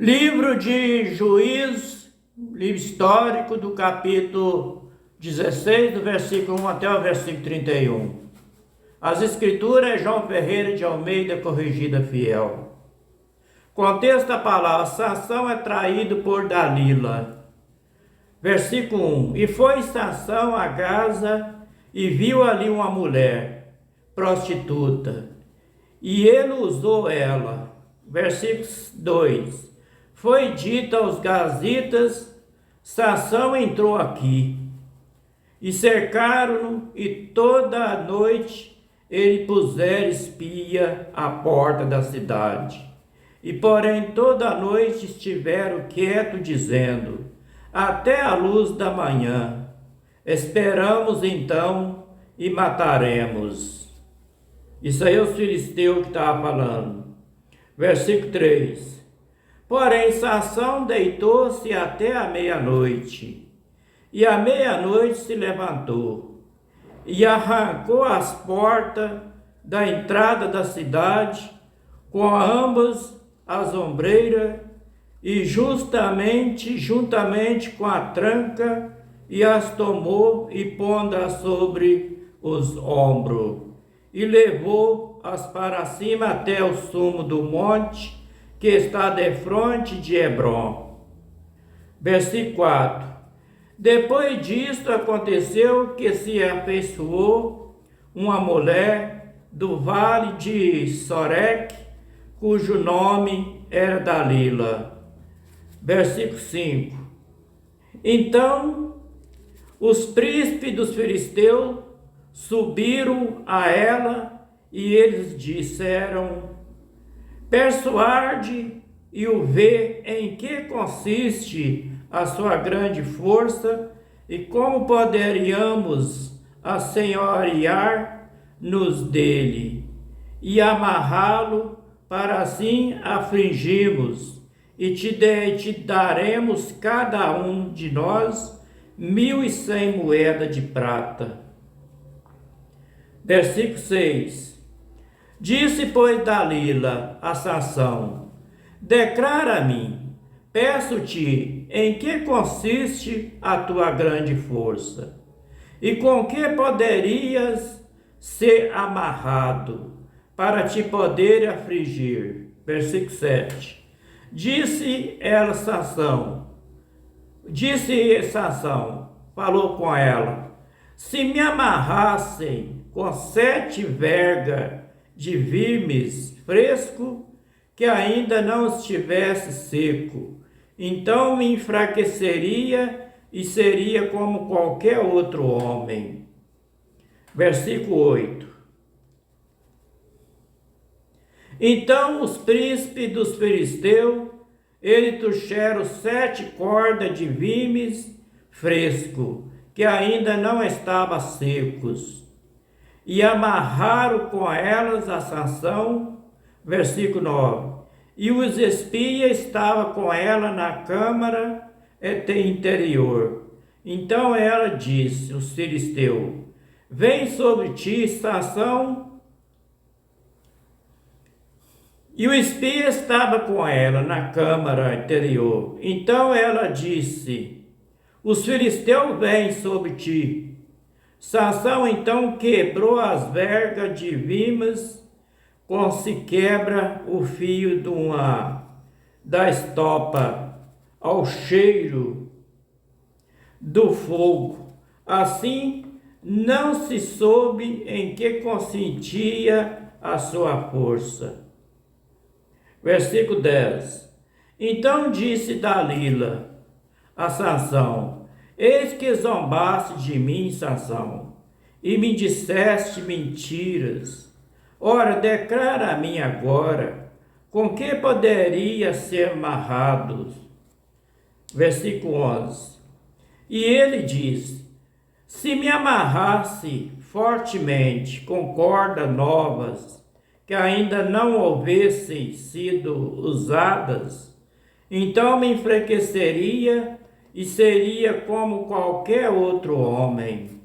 Livro de Juízes, livro histórico do capítulo 16, do versículo 1 até o versículo 31. As escrituras é João Ferreira de Almeida, corrigida fiel. Contexto da palavra: Sansão é traído por Dalila. Versículo 1. E foi Sansão a Gaza e viu ali uma mulher, prostituta, e ele usou ela. Versículo 2. Foi dito aos gazitas: Sansão entrou aqui. E cercaram-no, e toda a noite ele pusera espia à porta da cidade. E porém toda a noite estiveram quietos, dizendo: até a luz da manhã. Esperamos então e mataremos. Isso aí é o filisteu que estava falando. Versículo 3. Porém Sansão deitou-se até a meia-noite. E à meia-noite se levantou e arrancou as portas da entrada da cidade com ambas as ombreiras e juntamente com a tranca, e as tomou e pondo-as sobre os ombros, e levou-as para cima até o cume do monte que está defronte de Hebrom. Versículo 4. Depois disto aconteceu que se afeiçoou uma mulher do vale de Soreque, cujo nome era Dalila. Versículo 5. Então os príncipes dos filisteus subiram a ela e eles disseram: persuade e o vê em que consiste a sua grande força, e como poderíamos assenhorear-nos dele, e amarrá-lo, para assim afligirmos, e te daremos cada um de nós 1.100 moedas de prata. Versículo 6. Disse, pois, Dalila a Sansão: declara-me, peço-te, em que consiste a tua grande força, e com que poderias ser amarrado, para te poder afligir. Versículo 7. Disse Sansão, falou com ela: se me amarrassem com 7 vergas de vimes fresco, que ainda não estivesse seco, então me enfraqueceria e seria como qualquer outro homem. Versículo 8. Então os príncipes dos filisteus, eles trouxeram 7 cordas de vimes fresco, que ainda não estavam secos, e amarraram com elas a Sansão. Versículo 9. E os espias estavam com ela na câmara interior. Então ela disse, os filisteus: vem sobre ti, Sansão. E o espia estava com ela na câmara interior. Então ela disse: os filisteus vêm sobre ti. Sansão então quebrou as vergas de vimes, como se quebra o fio da estopa ao cheiro do fogo. Assim não se soube em que consistia a sua força. Versículo 10. Então disse Dalila a Sansão: eis que zombaste de mim, Sansão, e me disseste mentiras. Ora, declara a mim agora, com que poderia ser amarrado? Versículo 11. E ele diz: se me amarrasse fortemente com cordas novas, que ainda não houvessem sido usadas, então me enfraqueceria e seria como qualquer outro homem.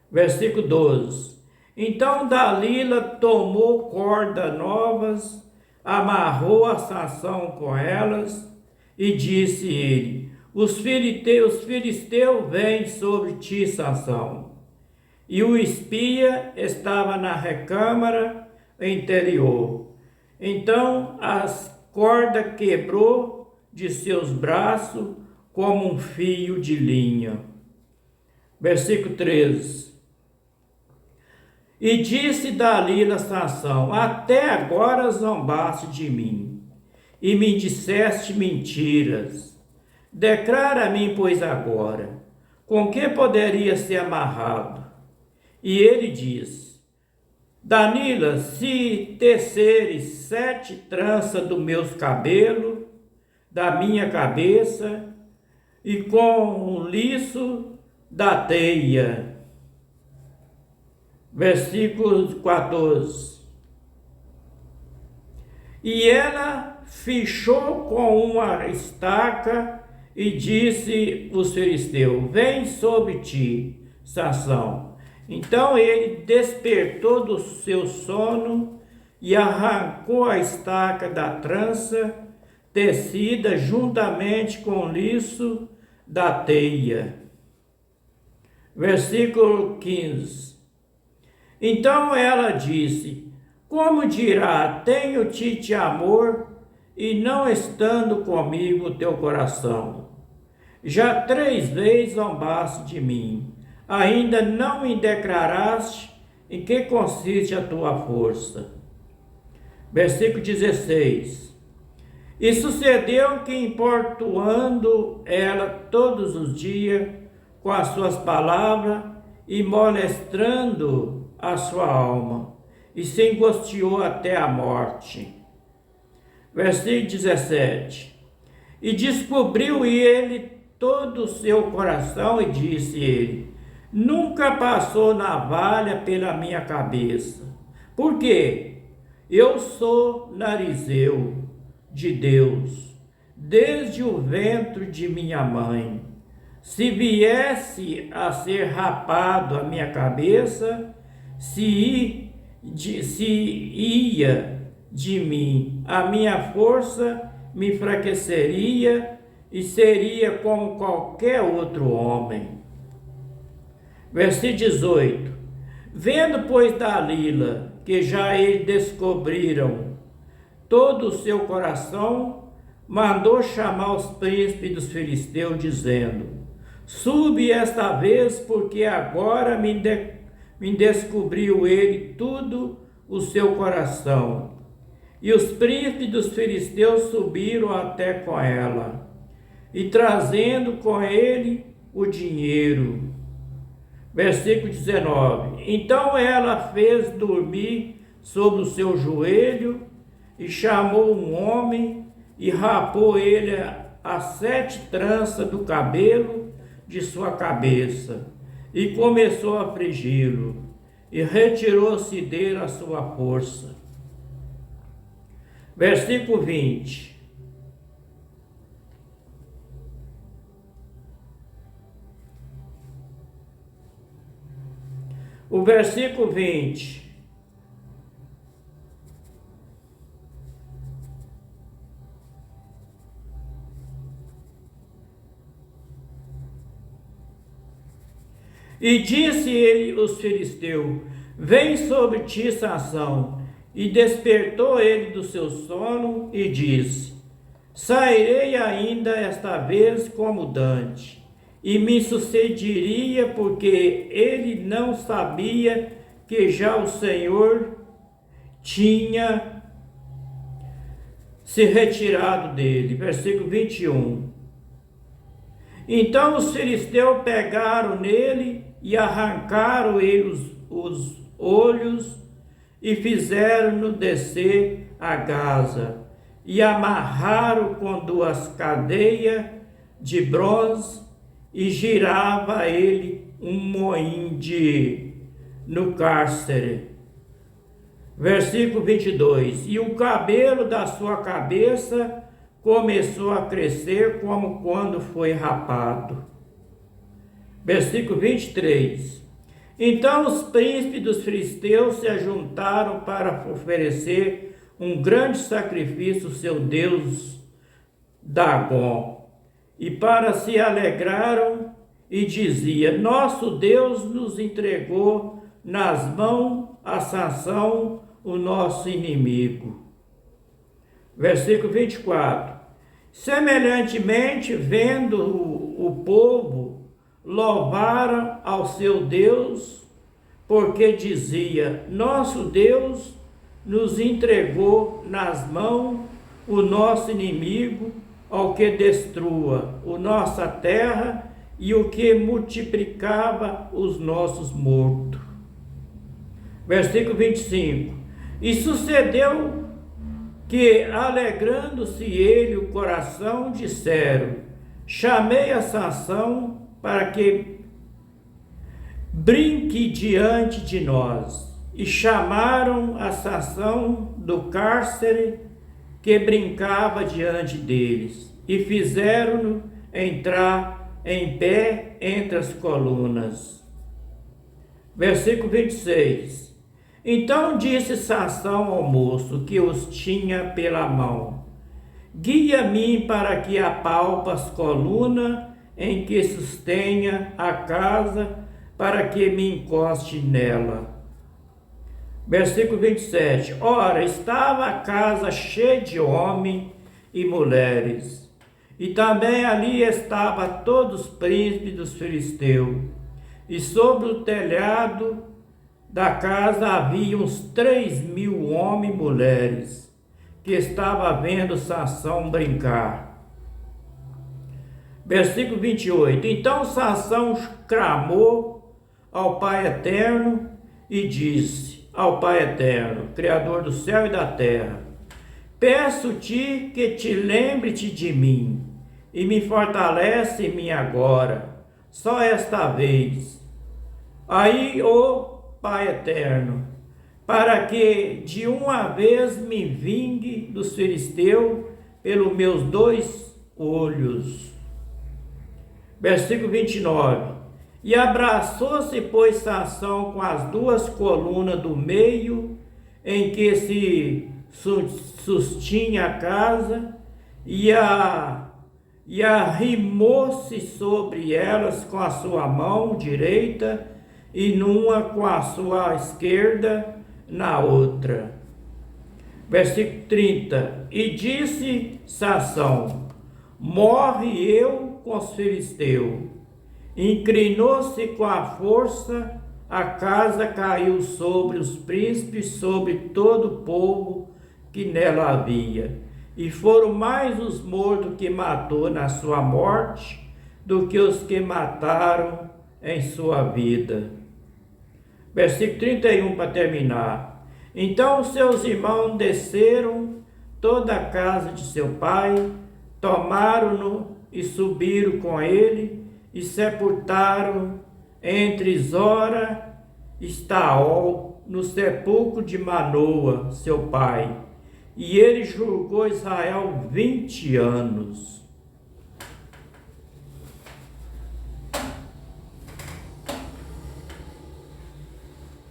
Versículo 12. Então Dalila tomou cordas novas, amarrou a Sansão com elas e disse ele: os filisteus vêm sobre ti, Sansão. E o espia estava na recâmara interior. Então as cordas quebrou de seus braços como um fio de linha. Versículo 13. E disse Dalila a Sansão: até agora zombaste de mim, e me disseste mentiras. Declara a mim, pois agora, com que poderia ser amarrado? E ele diz: Dalila, se teceres 7 tranças dos meus cabelos, da minha cabeça, e com um liço da teia. Versículo 14. E ela fichou com uma estaca e disse os filisteus: vem sobre ti, Sansão. Então ele despertou do seu sono e arrancou a estaca da trança tecida juntamente com o liço da teia. Versículo 15. Então ela disse: como dirá, tenho-te amor, e não estando comigo o teu coração? Já 3 vezes zombaste de mim, ainda não me declaraste em que consiste a tua força. Versículo 16. E sucedeu que, importunando ela todos os dias com as suas palavras e molestrando a sua alma, e se angustiou até a morte. Versículo 17. E descobriu ele todo o seu coração, e disse ele: nunca passou navalha pela minha cabeça, porque eu sou narizeu de Deus, desde o ventre de minha mãe. Se viesse a ser rapado a minha cabeça, se ia de mim, a minha força me enfraqueceria e seria como qualquer outro homem. Versículo 18. Vendo, pois, Dalila, que já eles descobriram todo o seu coração, mandou chamar os príncipes dos filisteus, dizendo: sube esta vez, porque agora me descobriu ele tudo o seu coração. E os príncipes dos filisteus subiram até com ela, e trazendo com ele o dinheiro. Versículo 19. Então ela fez dormir sobre o seu joelho, e chamou um homem, e rapou ele as 7 tranças do cabelo de sua cabeça, e começou a afligi-lo, e retirou-se dele a sua força. Versículo 20. O versículo 20. E disse ele os filisteus: vem sobre ti, Sansão. E despertou ele do seu sono e disse: sairei ainda esta vez como dante. E me sucederia, porque ele não sabia que já o Senhor tinha se retirado dele. Versículo 21. Então os filisteus pegaram nele e arrancaram ele os olhos e fizeram-no descer a Gaza, e amarraram com 2 cadeias de bronze, e girava ele um moinho no cárcere. Versículo 22. E o cabelo da sua cabeça começou a crescer como quando foi rapado. Versículo 23. Então os príncipes dos filisteus se ajuntaram para oferecer um grande sacrifício seu Deus Dagom, e para se alegraram e dizia: nosso Deus nos entregou nas mãos a Sansão, o nosso inimigo. Versículo 24. Semelhantemente, vendo o povo, louvaram ao seu Deus, porque dizia: nosso Deus nos entregou nas mãos o nosso inimigo, ao que destrua a nossa terra e o que multiplicava os nossos mortos. Versículo 25. E sucedeu que, alegrando-se ele o coração, disseram: chamei a Sansão para que brinque diante de nós. E chamaram a Sansão do cárcere que brincava diante deles, e fizeram-no entrar em pé entre as colunas. Versículo 26. Então disse Sansão ao moço que os tinha pela mão: guia-me para que apalpe as colunas em que sustenha a casa, para que me encoste nela. Versículo 27. Ora, estava a casa cheia de homens e mulheres, e também ali estavam todos os príncipes dos filisteus, e sobre o telhado da casa havia uns 3.000 homens e mulheres, que estavam vendo Sansão brincar. Versículo 28. Então Sansão clamou ao Pai Eterno e disse ao Pai Eterno, Criador do céu e da terra: peço-te que te lembre-te de mim e me fortalece-me agora, só esta vez. Aí, ó Pai Eterno, para que de uma vez me vingue dos filisteus pelos meus 2 olhos. Versículo 29. E abraçou-se, pois, Sansão com as 2 colunas do meio, em que se sustinha a casa, e arrimou-se sobre elas com a sua mão direita, e numa com a sua esquerda na outra. Versículo 30. E disse Sansão: morre eu com os filisteus. Inclinou-se com a força, a casa caiu sobre os príncipes, sobre todo o povo que nela havia. E foram mais os mortos que matou na sua morte, do que os que mataram em sua vida. Versículo 31 para terminar. Então os seus irmãos desceram toda a casa de seu pai, tomaram-no e subiram com ele, e sepultaram entre Zora e Estaol, no sepulcro de Manoa, seu pai. E ele julgou Israel 20 anos.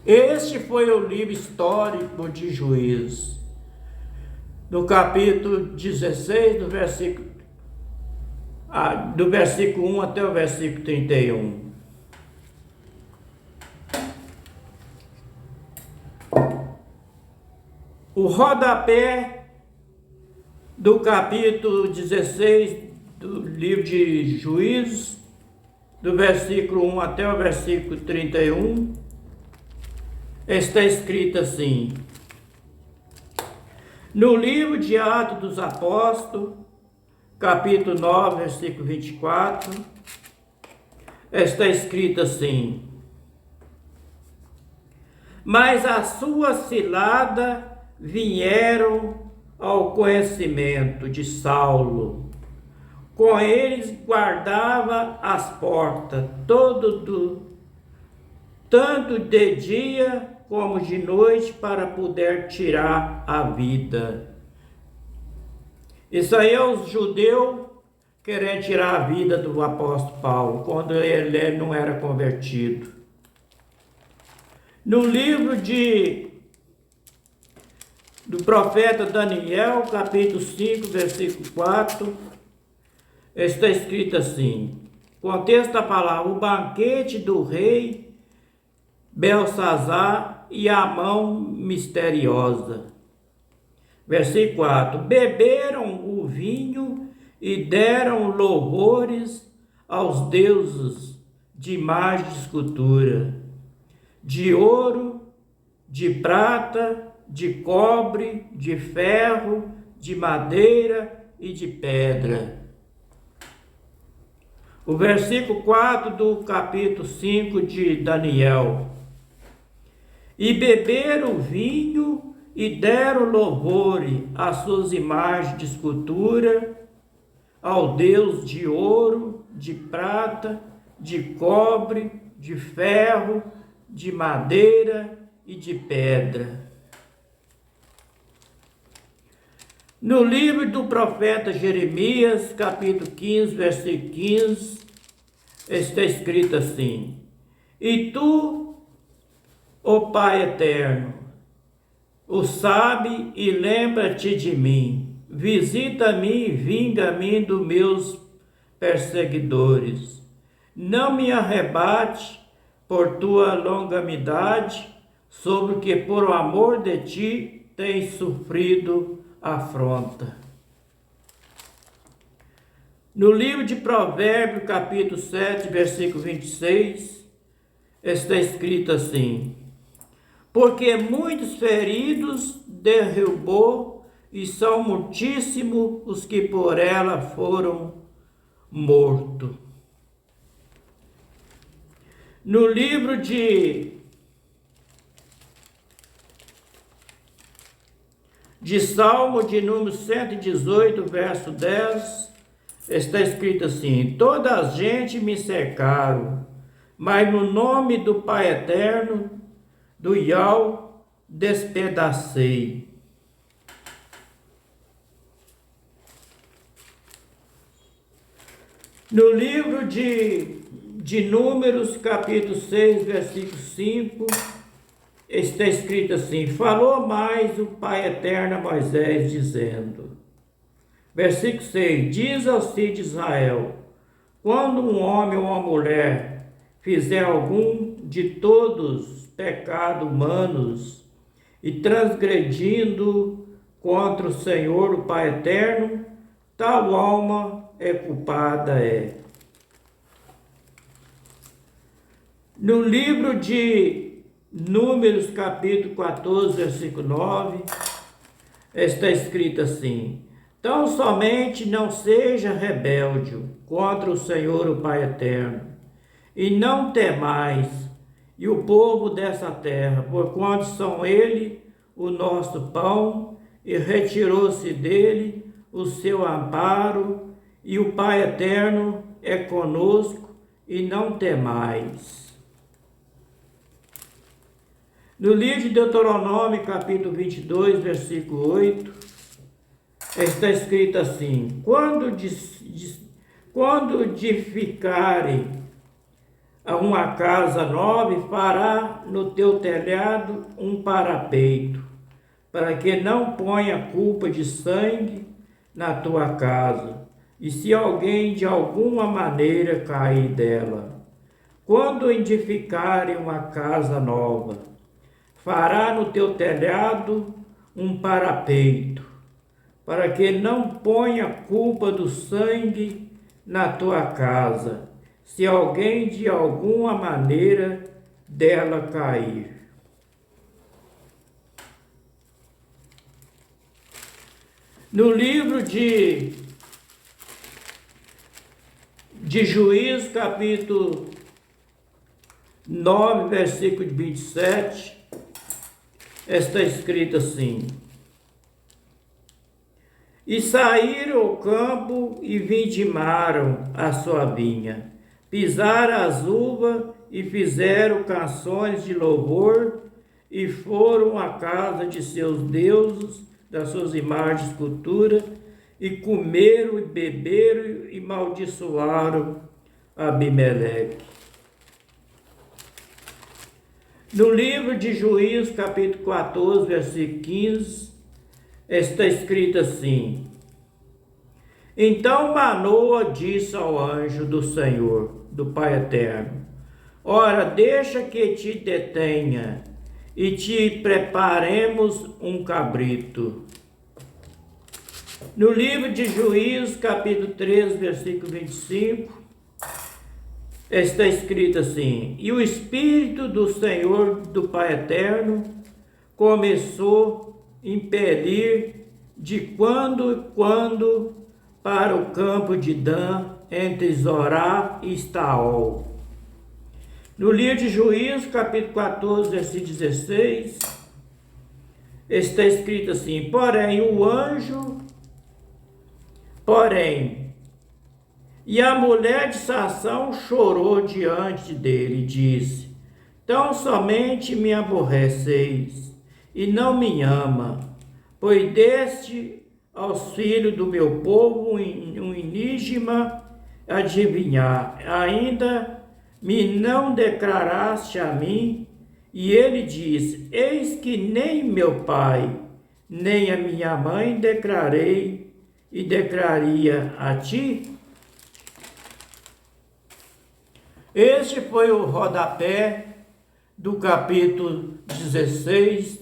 Este foi o livro histórico de Juízes, no capítulo 16, do versículo 1 até o versículo 31. O rodapé do capítulo 16 do livro de Juízes, do versículo 1 até o versículo 31, está escrito assim: no livro de Atos dos Apóstolos, capítulo 9, versículo 24, está escrito assim: mas a sua cilada vieram ao conhecimento de Saulo. Com eles guardava as portas, tanto de dia como de noite, para poder tirar a vida. Isso aí é os judeus querendo tirar a vida do apóstolo Paulo, quando ele não era convertido. No livro de do profeta Daniel, capítulo 5, versículo 4, está escrito assim, contexto da palavra, o banquete do rei Belsazar e a mão misteriosa. Versículo 4, beberam o vinho e deram louvores aos deuses de imagem de escultura, de ouro, de prata, de cobre, de ferro, de madeira e de pedra. O versículo 4 do capítulo 5 de Daniel. E beberam vinho e deram louvor às suas imagens de escultura, ao Deus de ouro, de prata, de cobre, de ferro, de madeira e de pedra. No livro do profeta Jeremias, capítulo 15, versículo 15, está escrito assim, e tu, ó Pai eterno, o sabe e lembra-te de mim, visita-me e vinga-me dos meus perseguidores, não me arrebate por tua longanimidade, sobre o que por amor de ti tens sofrido afronta. No livro de Provérbios, capítulo 7, versículo 26, está escrito assim, porque muitos feridos derrubou e são muitíssimos os que por ela foram mortos. No livro de Salmo de número 118, verso 10, está escrito assim, toda a gente me cercaram, mas no nome do Pai Eterno, do Iau, despedacei. No livro de Números, capítulo 6, versículo 5, está escrito assim, falou mais o Pai Eterno a Moisés, dizendo, versículo 6, diz aos filhos de Israel, quando um homem ou uma mulher fizer algum de todos os pecados humanos e transgredindo contra o Senhor, o Pai Eterno, tal alma é culpada é. No livro de Números, capítulo 14, versículo 9, está escrito assim, tão somente não seja rebelde contra o Senhor, o Pai Eterno, e não temais, e o povo dessa terra, porquanto são ele o nosso pão, e retirou-se dele o seu amparo, e o Pai Eterno é conosco, e não temais. No livro de Deuteronômio, capítulo 22, versículo 8, está escrito assim, quando edificarem uma casa nova, fará no teu telhado um parapeito, para que não ponha culpa de sangue na tua casa, e se alguém de alguma maneira cair dela. Quando edificarem uma casa nova, fará no teu telhado um parapeito, para que não ponha culpa do sangue na tua casa, se alguém de alguma maneira dela cair. No livro de Juízes, capítulo 9, versículo 27, está escrito assim, e saíram ao campo e vindimaram a sua vinha, pisaram as uvas e fizeram canções de louvor e foram à casa de seus deuses, das suas imagens de escultura, e comeram e beberam e maldiçoaram Abimeleque. No livro de Juízes, capítulo 14, versículo 15, está escrito assim: Então Manoa disse ao anjo do Senhor, do Pai Eterno: Ora, deixa que te detenha e te preparemos um cabrito. No livro de Juízes, capítulo 13, versículo 25, está escrito assim: E o Espírito do Senhor, do Pai Eterno, começou a impelir de quando em quando para o campo de Dan, entre Zorá e Estaol. No livro de Juízes, capítulo 14, versículo 16, está escrito assim: e a mulher de Sansão chorou diante dele e disse: Tão somente me aborreceis e não me ama, pois deste aos filhos do meu povo um enigma adivinhar, ainda me não declaraste a mim. E ele diz: Eis que nem meu pai, nem a minha mãe declarei e declararia a ti. Este foi o rodapé do capítulo 16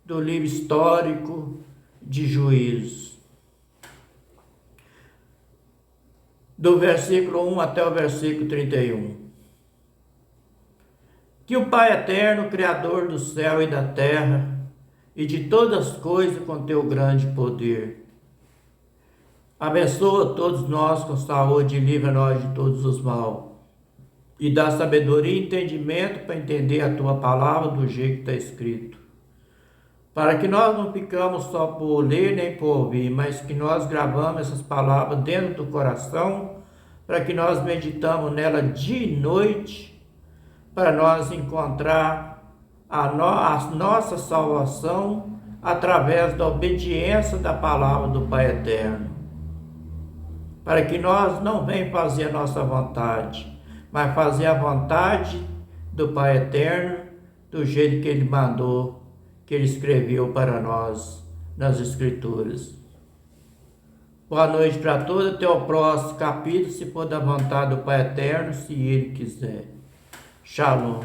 do livro histórico de Juízes, do versículo 1 até o versículo 31. Que o Pai Eterno, Criador do céu e da terra, e de todas as coisas com teu grande poder, abençoa todos nós com saúde e livra-nós de todos os mal. E dá sabedoria e entendimento para entender a tua palavra do jeito que está escrito. Para que nós não ficamos só por ler nem por ouvir, mas que nós gravamos essas palavras dentro do coração, para que nós meditamos nela dia e noite, para nós encontrar a nossa salvação através da obediência da palavra do Pai Eterno. Para que nós não venhamos fazer a nossa vontade, mas fazer a vontade do Pai Eterno do jeito que Ele mandou, que Ele escreveu para nós nas Escrituras. Boa noite para todos, até o próximo capítulo, se for da vontade do Pai Eterno, se Ele quiser. Shalom.